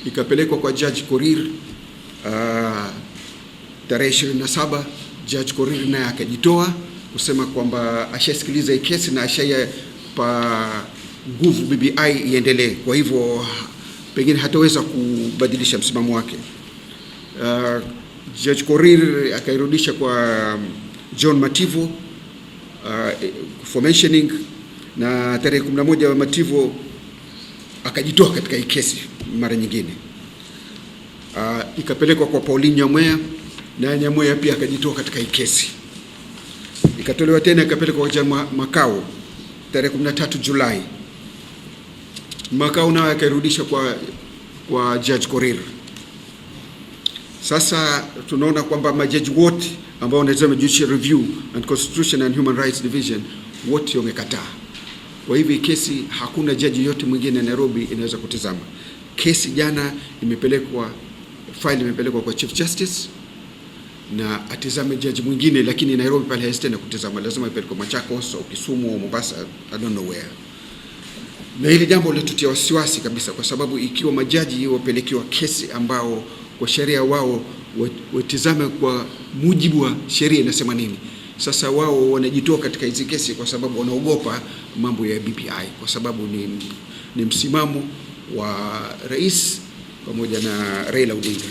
ikapelekwa kwa Judge Korir tarehe 27. Judge Korir naye akajitoa kusema kwamba ashasikiliza hii kesi na ashaipa nguvu BBI iendelee, kwa hivyo pengine hataweza kubadilisha msimamo wake. Judge Korir akairudisha kwa John Mativo for mentioning, na tarehe 11 Mativo akajitoa katika hii kesi mara nyingine. Ikapelekwa kwa Pauline Nyamweya, na Nyamweya pia akajitoa katika hii kesi. Ikatolewa tena ikapelekwa kwa Jan Makau tarehe 13 Julai. Makau naye akairudisha kwa Judge Korir. Sasa tunaona kwamba majaji wote ambao wanasema Judicial Review and Constitution and Human Rights Division wote wamekataa. Kwa hivyo kesi hakuna jaji yote mwingine Nairobi inaweza kutazama. Kesi jana file imepelekwa kwa Chief Justice na atizame jaji mwingine, lakini Nairobi pale hawezi tena kutazama, lazima ipelekwe Machakos au Kisumu au Mombasa, I don't know where. Na hili jambo linatutia wasiwasi kabisa, kwa sababu ikiwa majaji wapelekiwa kesi ambao kwa sheria wao watizame kwa mujibu wa sheria inasema nini, sasa wao wanajitoa katika hizi kesi kwa sababu wanaogopa mambo ya BBI, kwa sababu ni msimamo wa rais pamoja na Raila Odinga.